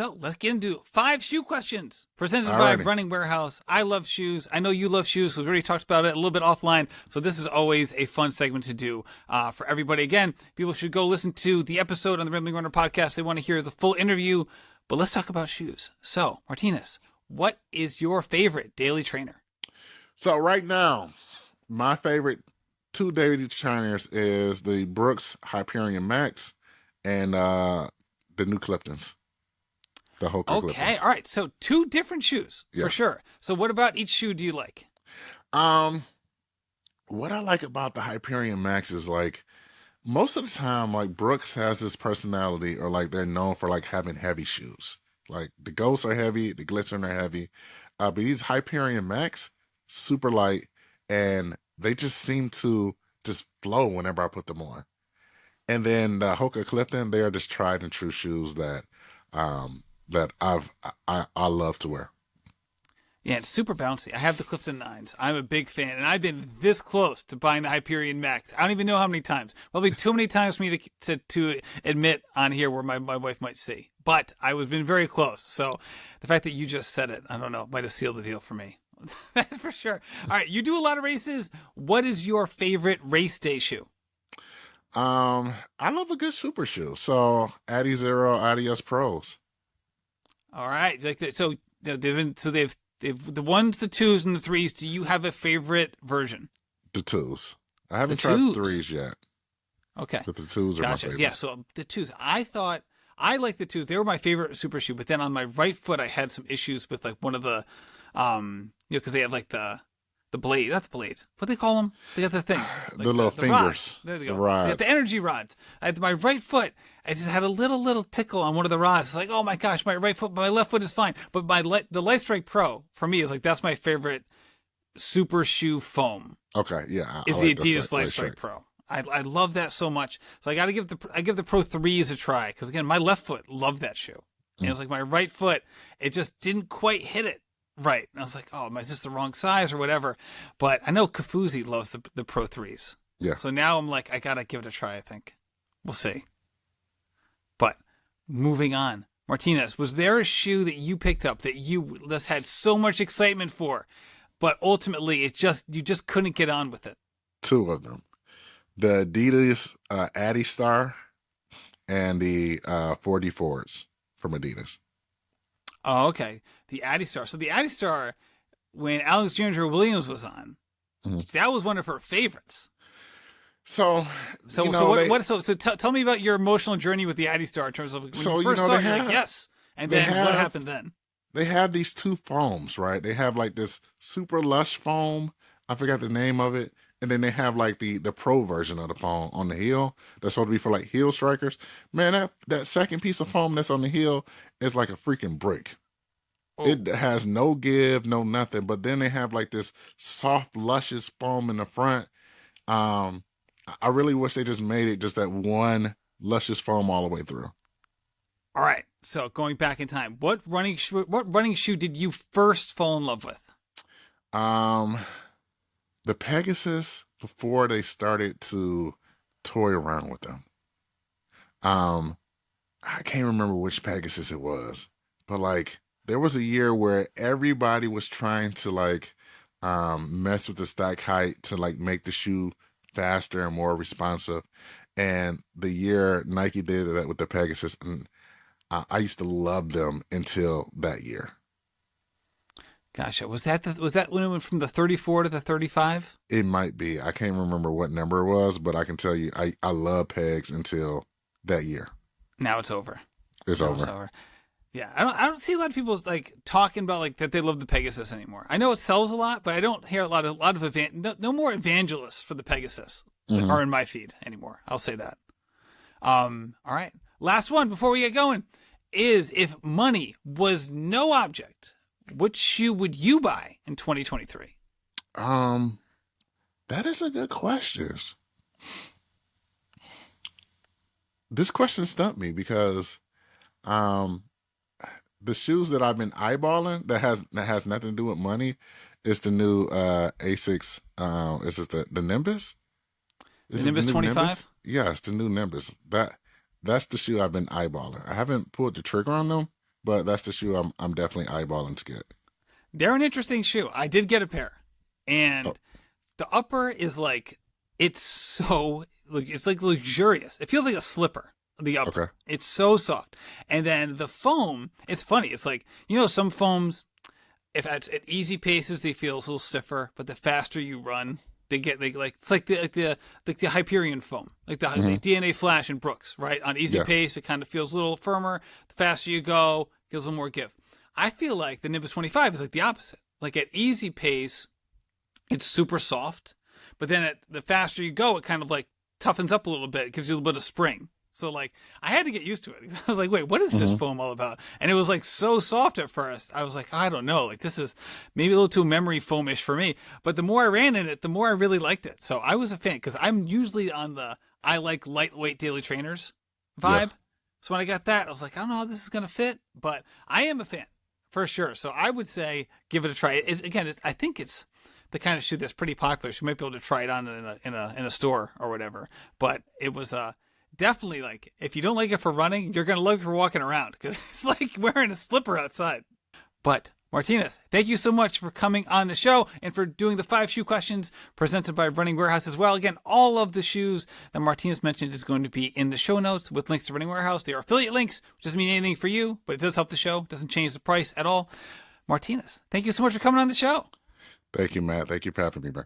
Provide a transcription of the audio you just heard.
So let's get into 5 shoe questions presented by Running Warehouse. I love shoes. I know you love shoes. So we already talked about it a little bit offline. So this is always a fun segment to do for everybody. Again, people should go listen to the episode on the Rambling Runner podcast. They want to hear the full interview. But let's talk about shoes. So, Martinus, what is your favorite daily trainer? So right now, my favorite 2 daily trainers is the Brooks Hyperion Max and the new Cliftons. The Hoka Cliftons. Okay, all right. So 2 different shoes for sure. So what about each shoe do you like? What I like about the Hyperion Max is like most of the time, like Brooks has this personality, or like they're known for like having heavy shoes. Like the Ghosts are heavy, the Glycerin are heavy, but these Hyperion Max super light, and they just seem to just flow whenever I put them on. And then the Hoka Clifton, they are just tried and true shoes that I love to wear. Yeah, it's super bouncy. I have the Clifton 9s. I'm a big fan, and I've been this close to buying the Hyperion Max. I don't even know how many times. Probably too many times for me to admit on here where my wife might see. But I was been very close. So the fact that you just said it, I don't know, might have sealed the deal for me. That's for sure. All right, you do a lot of races. What is your favorite race day shoe? I love a good super shoe. So Adi Zero, Adios Pros. All right, like so they've the 1s, the 2s, and the 3s. Do you have a favorite version? The 2s. I haven't tried the 3s yet. Okay, but the 2s are my favorite. Yeah, so the 2s. I thought I liked the 2s. They were my favorite super shoe. But then on my right foot, I had some issues with like one of the, because they have like the blade, not the blade. What do they call them? They got the things. Like the little fingers. Rods. There they go. The rods. They got the energy rods. I had my right foot. I just had a little tickle on one of the rods. It's like, oh my gosh, my right foot, my left foot is fine. But the Light Strike Pro for me is like, that's my favorite super shoe foam. Okay, yeah. Is the Adidas Light Strike Pro. I love that so much. So I got to give the Pro 3s a try. Because again, my left foot loved that shoe. And it was like my right foot, it just didn't quite hit it right. And I was like, oh, is this the wrong size or whatever? But I know Kafuzi loves the Pro 3s. Yeah. So now I'm like, I got to give it a try, I think. We'll see. But moving on. Martinez, was there a shoe that you picked up that you just had so much excitement for, but ultimately you just couldn't get on with it? 2 of them. The Adidas Addy Star and the 4D Forwards from Adidas. Oh, okay. The Addy Star. So the Addy Star, when Alexandra Williams was on, that was one of her favorites. So tell me about your emotional journey with the Addy Star in terms of when you first saw it, you're like, yes. And then what happened then? They have these 2 foams, right? They have like this super lush foam. I forgot the name of it. And then they have like the pro version of the foam on the heel. That's supposed to be for like heel strikers. Man, that second piece of foam that's on the heel is like a freaking brick. Oh. It has no give, no nothing. But then they have like this soft, luscious foam in the front. I really wish they just made it just that one luscious foam all the way through. All right. So going back in time, what running shoe did you first fall in love with? The Pegasus before they started to toy around with them. I can't remember which Pegasus it was, but like there was a year where everybody was trying to like mess with the stack height to like make the shoe faster and more responsive. And the year Nike did that with the Pegasus, and I used to love them until that year. Gotcha. Was that when it went from the 34 to the 35? It might be. I can't remember what number it was, but I can tell you I love pegs until that year. Now it's over. It's over. Yeah, I don't see a lot of people like talking about like that they love the Pegasus anymore. I know it sells a lot, but I don't hear a lot of no more evangelists for the Pegasus are in my feed anymore. I'll say that. All right. Last one before we get going is, if money was no object, what shoe would you buy in 2023? That is a good question. This question stumped me because the shoes that I've been eyeballing that has nothing to do with money is the new Asics. Is it the Nimbus? The Nimbus 25? Yeah, it's the new Nimbus. That's the shoe I've been eyeballing. I haven't pulled the trigger on them but that's the shoe I'm definitely eyeballing to get. They're an interesting shoe. I did get a pair, and Oh, the upper is like it's like luxurious. It feels like a slipper. The upper, okay. it's so soft, and then the foam. It's funny. It's like some foams. If at easy paces they feel a little stiffer, but the faster you run, they like it's like the Hyperion foam, like the DNA Flash and Brooks, right? On easy Yeah. pace, it kind of feels a little firmer. The faster you go, it gives a little more give. I feel like the Nimbus 25 is like the opposite. Like at easy pace, it's super soft, but then the faster you go, it kind of like toughens up a little bit. It gives you a little bit of spring. So like I had to get used to it. I was like, wait, what is this foam all about? And it was like so soft at first. I was like, I don't know. Like this is maybe a little too memory foamish for me. But the more I ran in it, the more I really liked it. So I was a fan because I'm usually on the I like lightweight daily trainers vibe. Yeah. So when I got that, I was like, I don't know how this is gonna fit, but I am a fan for sure. So I would say give it a try. I think it's the kind of shoe that's pretty popular. So you might be able to try it on in a store or whatever. But it was definitely like if you don't like it for running, you're gonna love it for walking around because it's like wearing a slipper outside. But Martinez, thank you so much for coming on the show and for doing the 5 shoe questions presented by Running Warehouse as well. Again, all of the shoes that Martinez mentioned is going to be in the show notes with links to Running Warehouse. They are affiliate links, which doesn't mean anything for you, but it does help the show. It doesn't change the price at all. Martinez, thank you so much for coming on the show. Thank you, Matt. Thank you for having me, man.